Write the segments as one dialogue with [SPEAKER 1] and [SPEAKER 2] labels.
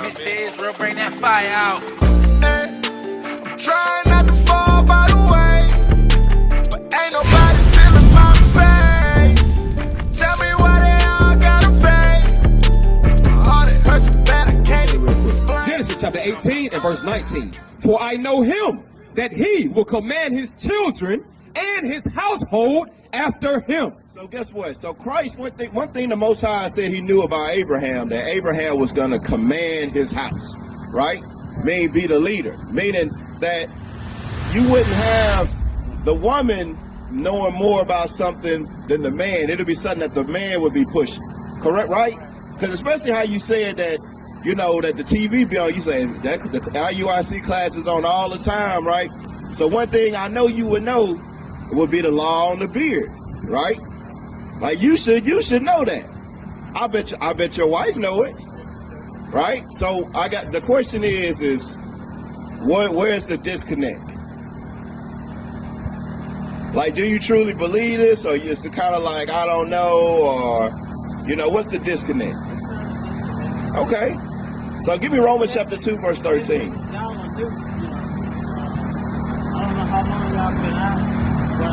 [SPEAKER 1] Mr. Israel, bring that fire out.
[SPEAKER 2] I'm trying not to fall by the way, but ain't nobody feeling my pain. Tell me why they all gotta fade. My heart, it hurts so bad I can't explain.
[SPEAKER 3] Genesis chapter 18 and verse 19. For I know him, that he will command his children and his household after him.
[SPEAKER 4] So guess what? So Christ, one thing the Most High said he knew about Abraham, that Abraham was going to command his house, right? Meaning be the leader, meaning that you wouldn't have the woman knowing more about something than the man. It'll be something that the man would be pushing, correct, right? Because especially how you said that, you know, that the TV be on, you say that the IUIC class is on all the time, right? So one thing I know you would know would be the law on the beard, right? Like you should know that. I bet your wife know it, right? So the question is where's the disconnect? Like, do you truly believe this, or is it kind of like I don't know, or you know, what's the disconnect? Okay, so give me Romans chapter 2 verse 13.
[SPEAKER 5] Y'all want to do, I don't know how long y'all been out, but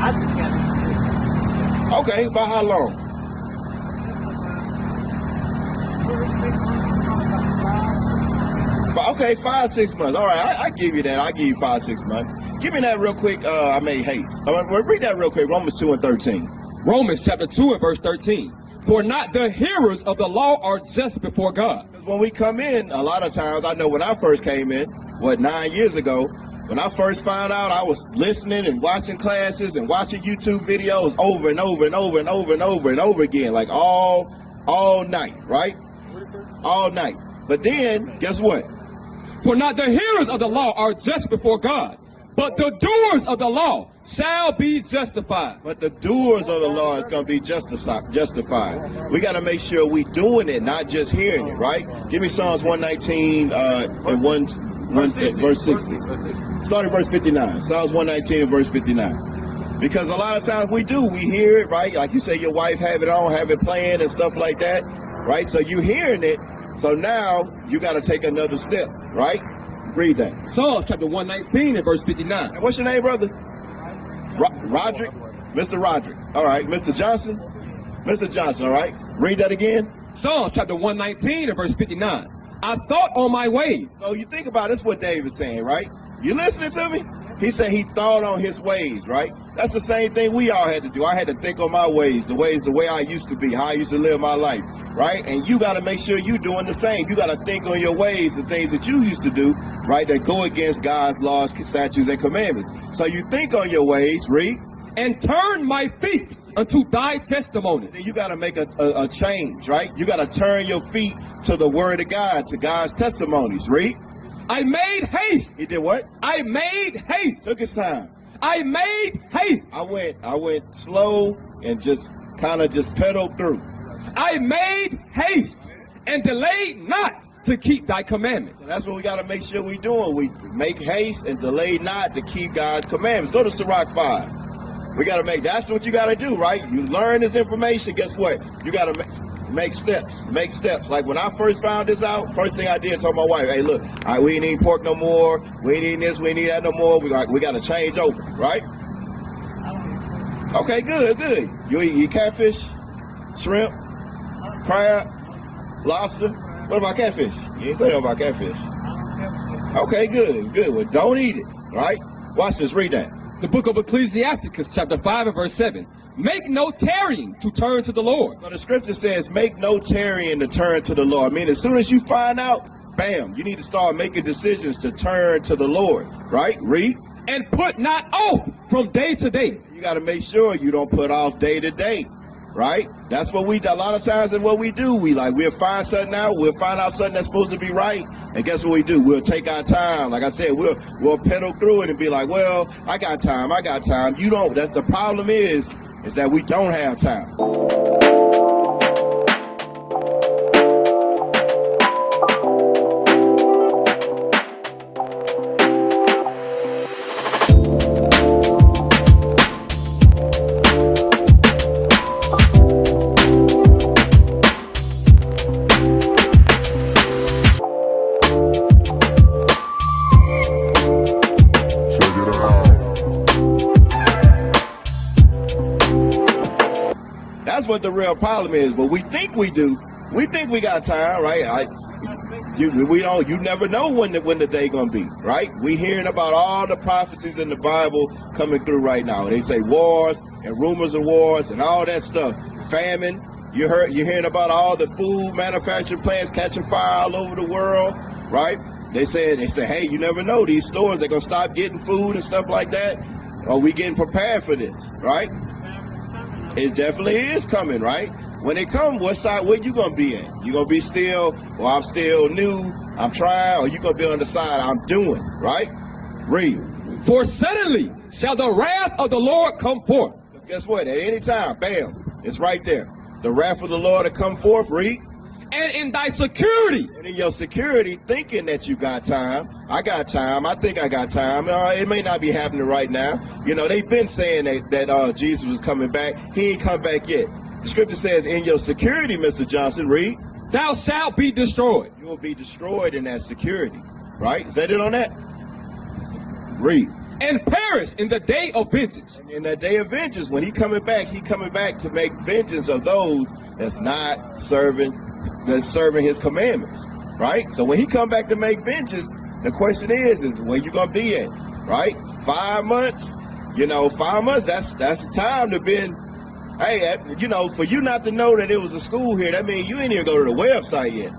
[SPEAKER 5] I just got to.
[SPEAKER 4] Okay, about how long? Okay, 5-6 months. All right, I give you that. I give you 5-6 months. Give me that real quick. I made haste. Read that real quick. Romans 2 and 13.
[SPEAKER 3] Romans chapter 2 and verse 13. For not the hearers of the law are just before God.
[SPEAKER 4] Because when we come in, a lot of times, I know when I first came in, 9 years ago, when I first found out, I was listening and watching classes and watching YouTube videos over and over and over and over and over and over again, like all night, right? All night. But then, guess what?
[SPEAKER 3] For not the hearers of the law are just before God, but the doers of the law shall be justified.
[SPEAKER 4] But the doers of the law is going to be justified. We got to make sure we doing it, not just hearing it, right? Give me Psalms 119 and verse 60. Start at verse 59. Psalms 119 and verse 59. Because a lot of times we hear it, right? Like you say, your wife have it on, have it playing and stuff like that, right? So you hearing it. So now you got to take another step, right? Read that.
[SPEAKER 3] Psalms chapter 119 and verse 59.
[SPEAKER 4] And what's your name, brother? Roderick? Mr. Roderick. All right. Mr. Johnson? Mr. Johnson, all right. Read that again.
[SPEAKER 3] Psalms chapter 119 and verse 59. I thought on my ways.
[SPEAKER 4] So you think about this, what David's saying, right? You listening to me? He said he thought on his ways, right? That's the same thing we all had to do. I had to think on my ways, the way I used to be, how I used to live my life, right? And you got to make sure you're doing the same. You got to think on your ways, the things that you used to do, right, that go against God's laws, statutes, and commandments. So you think on your ways, read.
[SPEAKER 3] And turn my feet unto thy testimony.
[SPEAKER 4] Then you got to make a change, right? You got to turn your feet to the word of God, to God's testimonies, read.
[SPEAKER 3] I made haste.
[SPEAKER 4] He did what?
[SPEAKER 3] I made haste.
[SPEAKER 4] Took his time.
[SPEAKER 3] I made haste.
[SPEAKER 4] I went slow and just kind of just pedaled through.
[SPEAKER 3] I made haste and delayed not to keep thy commandments.
[SPEAKER 4] So that's what we got to make sure we doing. We make haste and delay not to keep God's commandments. Go to Sirach 5. We got to that's what you got to do, right? You learn this information. Guess what? You got to make steps. Like when I first found this out, first thing I did, told my wife, hey, look, we ain't eating pork no more. We ain't eating this. We ain't eating that no more. We got to change over, right? Okay, good. You eat catfish, shrimp, crab, lobster. What about catfish? You ain't say nothing about catfish. Okay, good. Well, don't eat it, right? Watch this. Read that.
[SPEAKER 3] The book of Ecclesiasticus, chapter 5 and verse 7. Make no tarrying to turn to the Lord.
[SPEAKER 4] So the scripture says, make no tarrying to turn to the Lord. I mean, as soon as you find out, bam, you need to start making decisions to turn to the Lord, right? Read.
[SPEAKER 3] And put not off from day to day.
[SPEAKER 4] You got to make sure you don't put off day to day, right? That's what a lot of times is what we do. We'll find something out. We'll find out something that's supposed to be right. And guess what we do? We'll take our time. Like I said, we'll pedal through it and be like, well, I got time. You don't. That's the problem is that we don't have time. what the real problem is. But we think we do. We think we got time, right? You never know when the day gonna be, right? We hearing about all the prophecies in the Bible coming through right now. They say wars and rumors of wars and all that stuff. Famine. You're hearing about all the food manufacturing plants catching fire all over the world, right? They say, hey, you never know, these stores, they're gonna stop getting food and stuff like that. Are we getting prepared for this, right? It definitely is coming, right? When it comes, what side, where you gonna be at? You gonna be still, well, I'm still new, I'm trying, or you gonna be on the side, I'm doing, right? Read.
[SPEAKER 3] For suddenly shall the wrath of the Lord come forth.
[SPEAKER 4] Guess what? At any time, bam, it's right there. The wrath of the Lord to come forth, read.
[SPEAKER 3] And in thy security.
[SPEAKER 4] And in your security, thinking that you got time. I got time. I think I got time. It may not be happening right now. You know, they've been saying that Jesus was coming back. He ain't come back yet. The scripture says, in your security, Mr. Johnson, read.
[SPEAKER 3] Thou shalt be destroyed.
[SPEAKER 4] You will be destroyed in that security. Right? Is that it on that? Read.
[SPEAKER 3] And perish in the day of vengeance.
[SPEAKER 4] In that day of vengeance, when he coming back to make vengeance of those that's not serving his commandments, right? So when he come back to make vengeance, the question is where you gonna be at, right? 5 months, 5 months, that's the time to been, hey, for you not to know that it was a school here, that means you ain't even go to the website yet.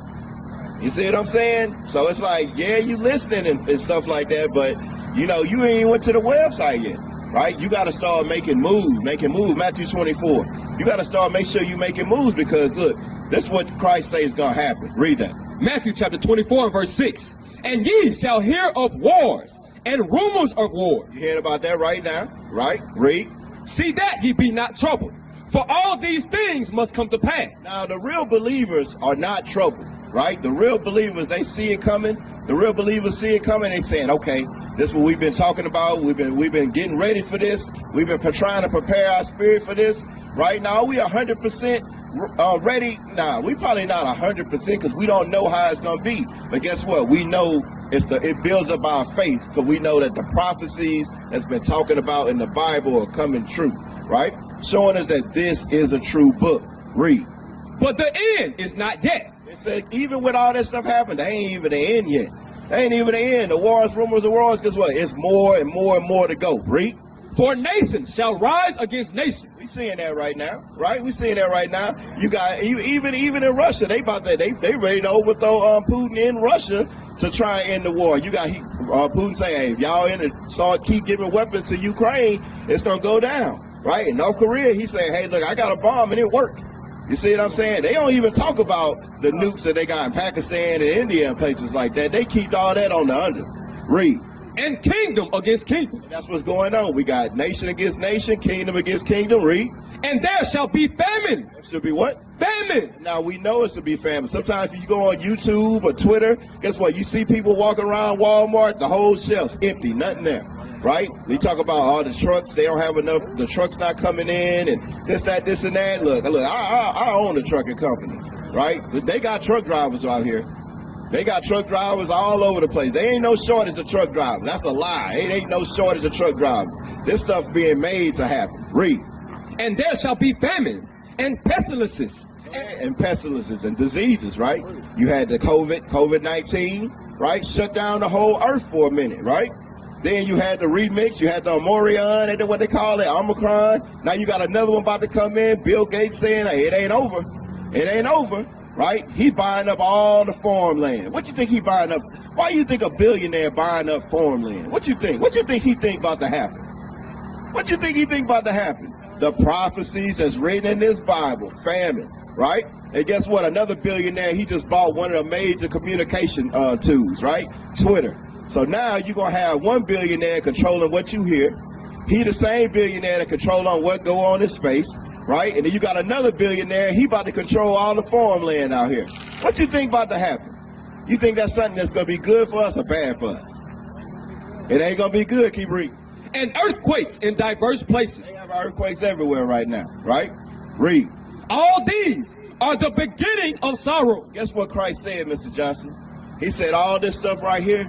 [SPEAKER 4] You see what I'm saying? So it's like, yeah, you listening and stuff like that, but you ain't even went to the website yet, right? You got to start making moves, Matthew 24. You got to make sure you making moves because, look, this is what Christ says is going to happen. Read that.
[SPEAKER 3] Matthew chapter 24 and verse 6. And ye shall hear of wars and rumors of war.
[SPEAKER 4] You hearing about that right now, right? Read.
[SPEAKER 3] See that ye be not troubled, for all these things must come to pass.
[SPEAKER 4] Now, the real believers are not troubled, right? The real believers, they see it coming. The real believers see it coming. They saying, okay, this is what we've been talking about. We've been getting ready for this. We've been trying to prepare our spirit for this. Right now, we 100% ready. Nah, we probably not 100% because we don't know how it's gonna be. But guess what? We know it builds up our faith because we know that the prophecies that's been talking about in the Bible are coming true. Right? Showing us that this is a true book. Read.
[SPEAKER 3] But the end is not yet.
[SPEAKER 4] It said, even with all that stuff happening, they ain't even the end yet. They ain't even the end. The wars, rumors of wars, guess what? It's more and more and more to go. Read.
[SPEAKER 3] For nation shall rise against nation.
[SPEAKER 4] We seeing that right now, right? We seeing that right now. You got even in Russia, they ready to overthrow Putin in Russia to try and end the war. You got Putin saying, hey, if y'all keep giving weapons to Ukraine, it's gonna go down, right? In North Korea, he saying, hey, look, I got a bomb and it worked. You see what I'm saying? They don't even talk about the nukes that they got in Pakistan and India and places like that. They keep all that on the under. Read.
[SPEAKER 3] And kingdom against kingdom.
[SPEAKER 4] And that's what's going on. We got nation against nation, kingdom against kingdom. Read.
[SPEAKER 3] And there shall be famines.
[SPEAKER 4] There should be what?
[SPEAKER 3] Famine.
[SPEAKER 4] Now, we know it should be famine. Sometimes if you go on YouTube or Twitter, guess what? You see people walking around Walmart, the whole shelf's empty, nothing there. Right? We talk about all the trucks. They don't have enough. The trucks not coming in and this, and that. Look, I own a trucking company, right? They got truck drivers out here. They got truck drivers all over the place. There ain't no shortage of truck drivers. That's a lie. It ain't no shortage of truck drivers. This stuff being made to happen. Read.
[SPEAKER 3] And there shall be famines and pestilences.
[SPEAKER 4] And pestilences and diseases, right? You had the COVID-19, right? Shut down the whole earth for a minute, right? Then you had the remix, you had the Omarion, and then what they call it, Omicron. Now you got another one about to come in. Bill Gates saying, hey, it ain't over. It ain't over, right? He buying up all the farmland. What you think he buying up? Why you think a billionaire buying up farmland? What you think? What you think he think about to happen? What you think he think about to happen? The prophecies that's written in this Bible, famine, right? And guess what? Another billionaire, he just bought one of the major communication tools, right? Twitter. So now you're going to have one billionaire controlling what you hear. He the same billionaire that control on what go on in space, right? And then you got another billionaire, he about to control all the farmland out here. What you think about to happen? You think that's something that's going to be good for us or bad for us? It ain't going to be good. Keep reading.
[SPEAKER 3] And earthquakes in diverse places.
[SPEAKER 4] They have earthquakes everywhere right now, right? Read.
[SPEAKER 3] All these are the beginning of sorrow.
[SPEAKER 4] Guess what Christ said, Mr. Johnson? He said all this stuff right here,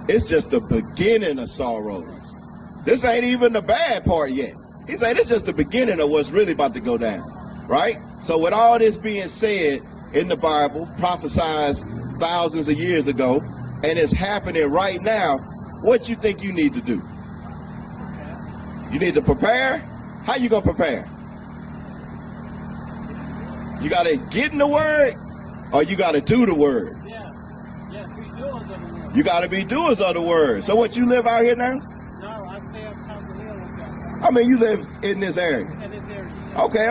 [SPEAKER 4] it's just the beginning of sorrows. This ain't even the bad part yet. He said it's just the beginning of what's really about to go down. right? So with all this being said in the Bible, prophesied thousands of years ago, and it's happening right now, what you think you need to do? You need to prepare? How you gonna prepare? You gotta get in the word, or you gotta do the word? You gotta be doers of the word. So what, you live out here now?
[SPEAKER 5] No, I stay up top of the hill.
[SPEAKER 4] I mean, you live in this area.
[SPEAKER 5] In this area.
[SPEAKER 4] Okay.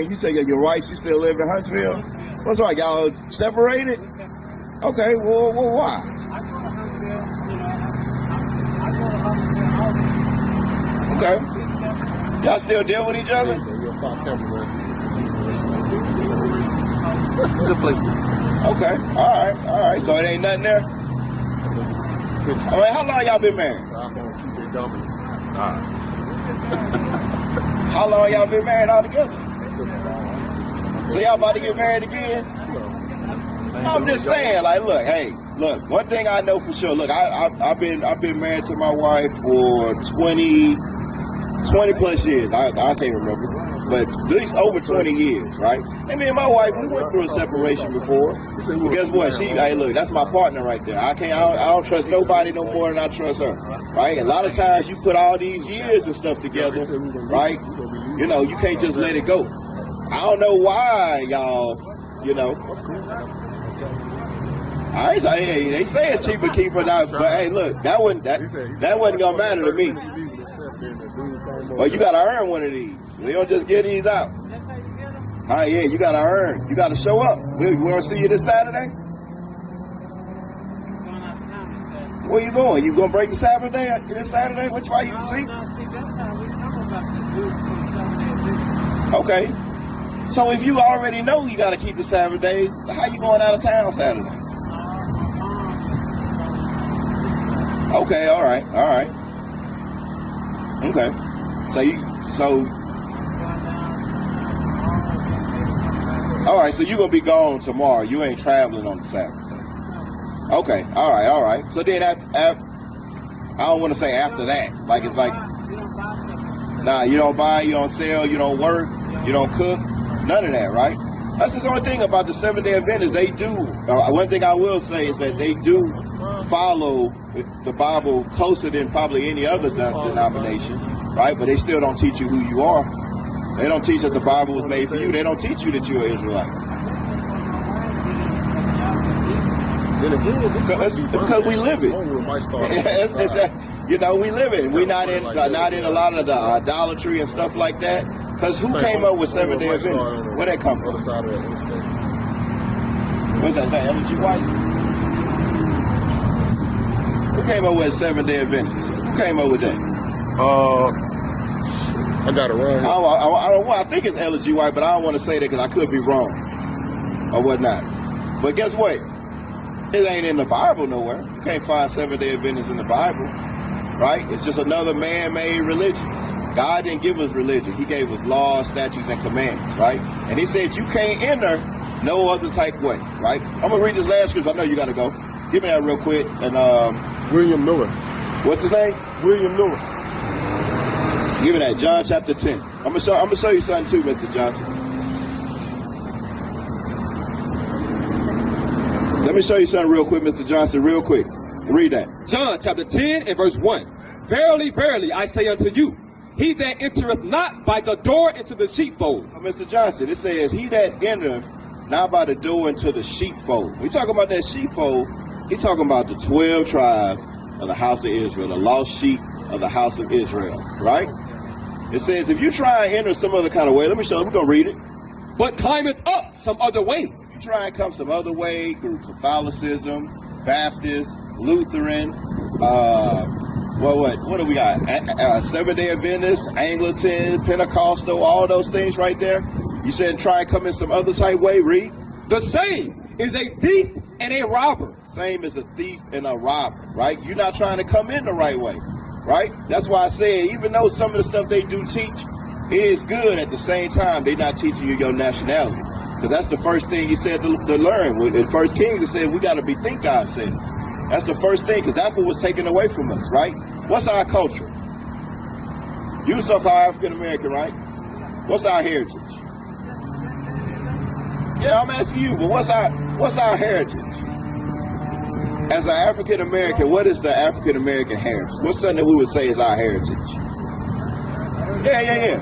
[SPEAKER 4] You say your wife, she still live in Huntsville? What's right, y'all separated? Okay, well, why?
[SPEAKER 5] I go to Huntsville, I go to Huntsville.
[SPEAKER 4] Okay. Y'all still deal with each other? Okay, all right. So it ain't nothing there? All right, how long y'all been married? How long y'all been married all together? So y'all about to get married again? I'm just saying, like, look, one thing I know for sure, look, I've been married to my wife for 20 plus years. I can't remember, but at least over 20 years, right? And me and my wife, we went through a separation before. But guess what? Hey, look, that's my partner right there. I don't trust nobody no more than I trust her, right? A lot of times you put all these years and stuff together, right? You know, you can't just let it go. I don't know why y'all, I say, hey, they say it's cheaper to keep it out, but hey, look, that wasn't gonna matter to me. Well, you gotta earn one of these. We don't just get these out. Yeah, you gotta earn. You gotta show up. We want to see you this Saturday. Where you going? You gonna break the Sabbath day this Saturday? Why you see? Okay. So if you already know you gotta keep the Sabbath day, how you going out of town Saturday? Okay, all right. Okay. All right, so you're going to be gone tomorrow. You ain't traveling on the Sabbath. Okay, all right. So then I don't want to say after that. Like, it's like, nah, you don't buy, you don't sell, you don't work, you don't cook, none of that, right? That's the only thing about the Seventh-day Adventists. They do, one thing I will say is that they do follow the Bible closer than probably any other denomination, right? But they still don't teach you who you are. They don't teach that the Bible was made for you. They don't teach you that you're an Israelite. Because we live it. We live it. We're not in a lot of the idolatry and stuff like that. Because who came up with Seventh-day Adventists? Where that come from? What's that? Is that Ellen G. White? Who came up with Seventh-day Adventists? Who came up with that?
[SPEAKER 6] I got it wrong.
[SPEAKER 4] I think it's Ellen G. White, but I don't want to say that because I could be wrong or whatnot. But guess what? It ain't in the Bible nowhere. You can't find Seventh-day Adventists in the Bible, right? It's just another man-made religion. God didn't give us religion. He gave us laws, statutes, and commandments, right? And he said you can't enter no other type way, right? I'm going to read this last scripture. I know you got to go. Give me that real quick. And
[SPEAKER 6] William Miller.
[SPEAKER 4] What's his name?
[SPEAKER 6] William Miller.
[SPEAKER 4] Give me that. John chapter 10. I'm gonna show you something too, Mr. Johnson. Let me show you something real quick, Mr. Johnson, real quick. Read that.
[SPEAKER 3] John chapter 10 and verse 1. Verily, verily, I say unto you, he that entereth not by the door into the sheepfold.
[SPEAKER 4] So, Mr. Johnson, it says, he that entereth not by the door into the sheepfold. We talking about that sheepfold. He talking about the 12 tribes of the house of Israel, the lost sheep of the house of Israel, right? It says, if you try and enter some other kind of way, let me show you, we're going to read it.
[SPEAKER 3] But climbeth up some other way.
[SPEAKER 4] You try and come some other way through Catholicism, Baptist, Lutheran, what do we got? Seventh-day Adventist, Anglican, Pentecostal, all those things right there. You said try and come in some other type way, read.
[SPEAKER 3] The same is a thief and a robber.
[SPEAKER 4] Same as a thief and a robber, right? You're not trying to come in the right way. Right? That's why I said, even though some of the stuff they do teach is good, at the same time, they're not teaching you your nationality. Because that's the first thing he said to learn. In 1 Kings, he said, we got to bethink ourselves. That's the first thing, because that's what was taken away from us, right? What's our culture? You so-called African-American, right? What's our heritage? Yeah, I'm asking you, but what's our heritage? As an African American, what is the African American heritage? What's something that we would say is our heritage? Yeah.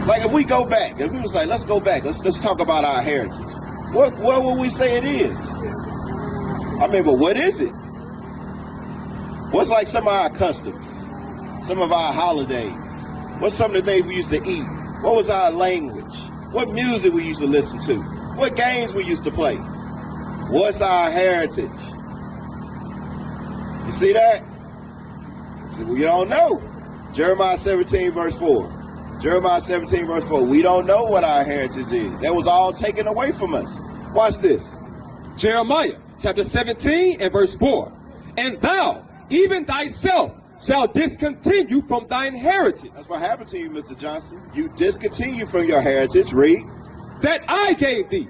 [SPEAKER 4] Like if we go back, if we was like, let's go back, let's talk about our heritage. What would we say it is? I mean, but what is it? What's like some of our customs? Some of our holidays? What's some of the things we used to eat? What was our language? What music we used to listen to? What games we used to play? What's our heritage? You see that? See, we don't know. Jeremiah 17 verse 4. Jeremiah 17 verse 4. We don't know what our heritage is. That was all taken away from us. Watch this.
[SPEAKER 3] Jeremiah chapter 17 and verse 4. And thou, even thyself, shall discontinue from thine heritage.
[SPEAKER 4] That's what happened to you, Mr. Johnson. You discontinue from your heritage. Read.
[SPEAKER 3] That I gave thee,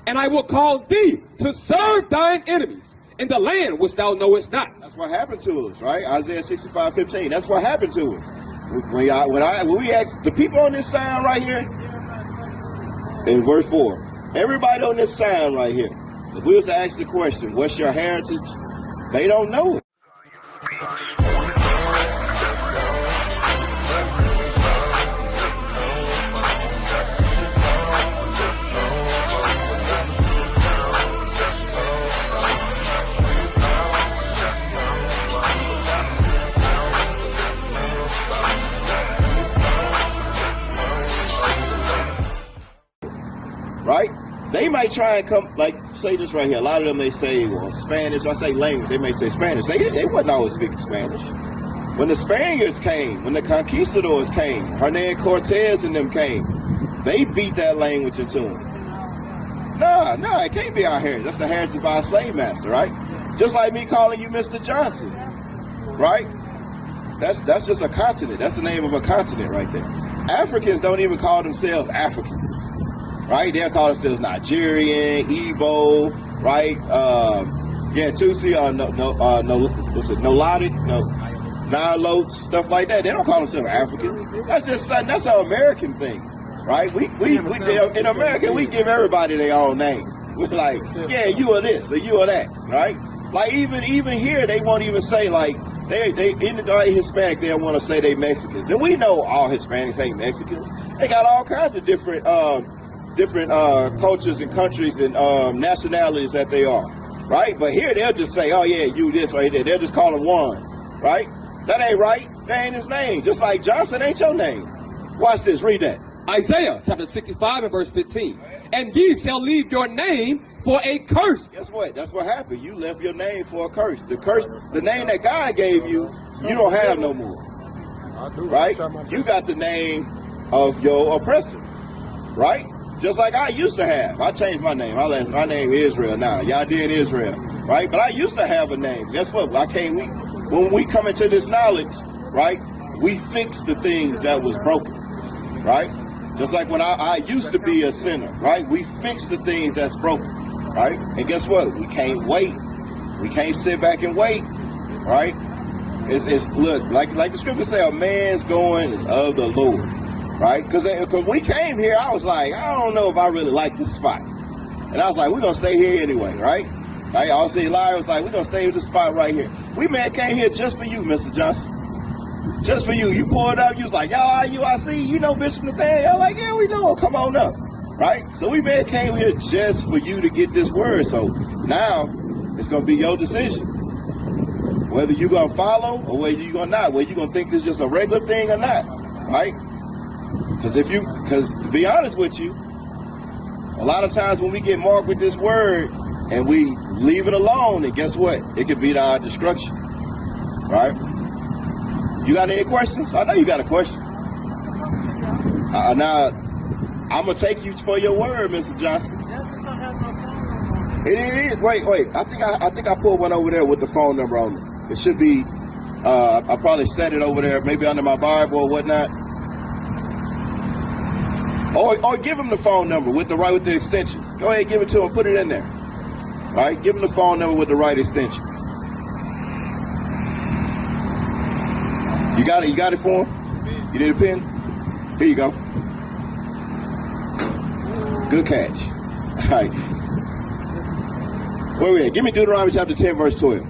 [SPEAKER 3] and I will cause thee to serve thine enemies in the land which thou knowest not.
[SPEAKER 4] That's what happened to us, right? Isaiah 65:15. That's what happened to us. When we ask the people on this sign right here, in verse 4, everybody on this sign right here, if we was to ask the question, what's your heritage? They don't know it. Right? They might try and come, like, say this right here. A lot of them may say, well, Spanish. I say language. They may say Spanish. They wasn't always speaking Spanish. When the Spaniards came, when the conquistadors came, Hernan Cortez and them came, they beat that language into them. No, it can't be our heritage. That's the heritage of our slave master, right? Just like me calling you Mr. Johnson, right? That's just a continent. That's the name of a continent right there. Africans don't even call themselves Africans. Right? They'll call themselves Nigerian, Igbo, right? Tutsi, Nilotes, stuff like that. They don't call themselves Africans. That's just something, that's an American thing, right? We in America, we give everybody their own name. We're like, yeah, you are this or you are that, right? Like even here, they won't even say like, they in the Hispanic, they don't want to say they Mexicans. And we know all Hispanics ain't Mexicans. They got all kinds of different cultures and countries and nationalities that they are, right? But here they'll just say, oh yeah, you this right there. They'll just call him one, right? That ain't right. That ain't his name. Just like Johnson ain't your name. Watch this. Read that.
[SPEAKER 3] Isaiah chapter 65 and verse 15. And ye shall leave your name for a curse.
[SPEAKER 4] Guess what? That's what happened. You left your name for a curse. The curse, the name that God gave you, you don't have no more, right? You got the name of your oppressor, right? Just like I used to have. I changed my name. My name is Israel now. Yadin Israel. Right? But I used to have a name. Guess what? When we come into this knowledge, right, we fix the things that was broken. Right? Just like when I used to be a sinner, right? We fix the things that's broken. Right? And guess what? We can't wait. We can't sit back and wait. Right? It's look, like the scripture say, a man's going is of the Lord. Right? Because we came here, I was like, I don't know if I really like this spot. And I was like, we're going to stay here anyway, right? Right? I also Eli was like, we're going to stay with this spot right here. We came here just for you, Mr. Johnson. Just for you. You pulled up, you was like, yo, IUIC, you know Bishop Nathaniel? I was like, yeah, we know. Come on up. Right? So we came here just for you to get this word. So now it's going to be your decision. Whether you're going to follow or whether you're going to not. Whether you're going to think this is just a regular thing or not. Right? Because to be honest with you, a lot of times when we get marked with this word and we leave it alone, and guess what? It could be to our destruction. Right? You got any questions? I know you got a question. Now, I'm going to take you for your word, Mr. Johnson. It is. Wait. I think I pulled one over there with the phone number on it. It should be, I probably set it over there, maybe under my Bible or whatnot. Or give him the phone number with the extension. Go ahead, give it to him, put it in there. All right, give him the phone number with the right extension. You got it for him? You need a pen? Here you go. Good catch. All right. Where we at? Give me Deuteronomy chapter 10, verse 12.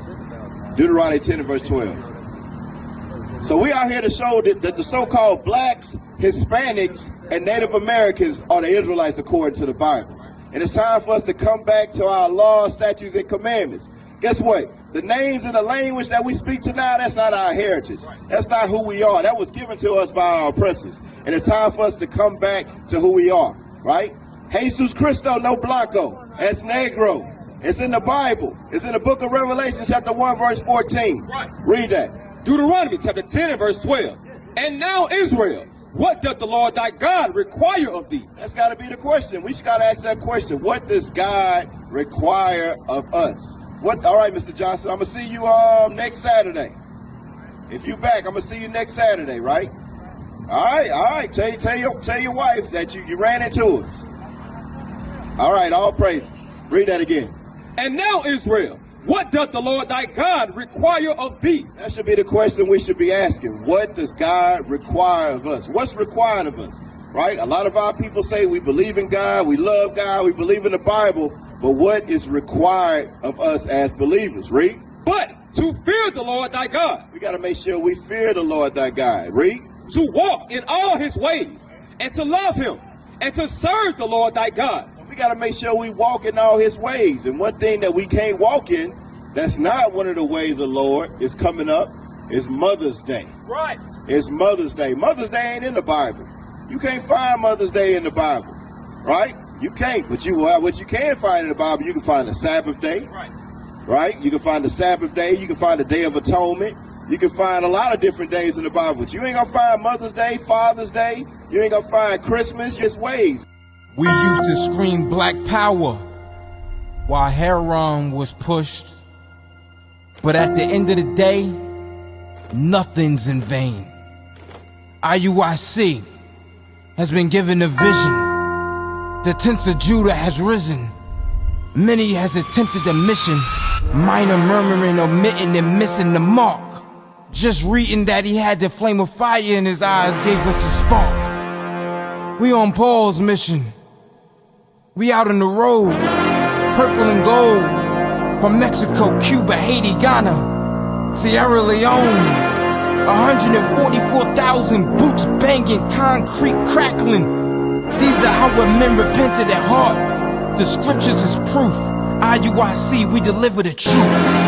[SPEAKER 4] Deuteronomy 10 and verse 12. So we are here to show that the so-called blacks, Hispanics, and Native Americans are the Israelites according to the Bible. And it's time for us to come back to our laws, statutes, and commandments. Guess what? The names and the language that we speak to now, that's not our heritage. That's not who we are. That was given to us by our oppressors. And it's time for us to come back to who we are, right? Jesus Cristo no Blanco. That's Negro. It's in the Bible. It's in the book of Revelation, chapter 1, verse 14.
[SPEAKER 3] Right.
[SPEAKER 4] Read that.
[SPEAKER 3] Deuteronomy chapter 10 and verse 12. And now Israel, what doth the Lord thy God require of thee?
[SPEAKER 4] That's got to be the question. We just got to ask that question. What does God require of us? What? All right, Mr. Johnson, I'm going to see you next Saturday. If you back, I'm going to see you next Saturday, right? All right. Tell your wife that you ran into us. All right, all praises. Read that again.
[SPEAKER 3] And now Israel, what doth the Lord thy God require of thee?
[SPEAKER 4] That should be the question we should be asking. What does God require of us? What's required of us, right? A lot of our people say we believe in God, we love God, we believe in the Bible, but what is required of us as believers? Read.
[SPEAKER 3] But to fear the Lord thy God.
[SPEAKER 4] We got to make sure we fear the Lord thy God. Read.
[SPEAKER 3] To walk in all his ways, and to love him, and to serve the Lord thy God.
[SPEAKER 4] We got to make sure we walk in all his ways. And one thing that we can't walk in, that's not one of the ways of the Lord, is coming up, is Mother's Day.
[SPEAKER 3] Right.
[SPEAKER 4] It's Mother's Day. Mother's Day ain't in the Bible. You can't find Mother's Day in the Bible, right? You can't. But what you can find in the Bible, you can find the Sabbath day, right? You can find the Sabbath day. You can find the Day of Atonement. You can find a lot of different days in the Bible. But you ain't going to find Mother's Day, Father's Day. You ain't going to find Christmas, just ways.
[SPEAKER 7] We used to scream black power while heroin was pushed. But at the end of the day, nothing's in vain. IUIC has been given a vision. The tents of Judah has risen. Many has attempted the mission. Minor murmuring, omitting, and missing the mark. Just reading that he had the flame of fire in his eyes gave us the spark. We on Paul's mission. We out on the road, purple and gold, from Mexico, Cuba, Haiti, Ghana, Sierra Leone. 144,000 boots banging, concrete crackling. These are our men repented at heart. The scriptures is proof. IUIC, we deliver the truth.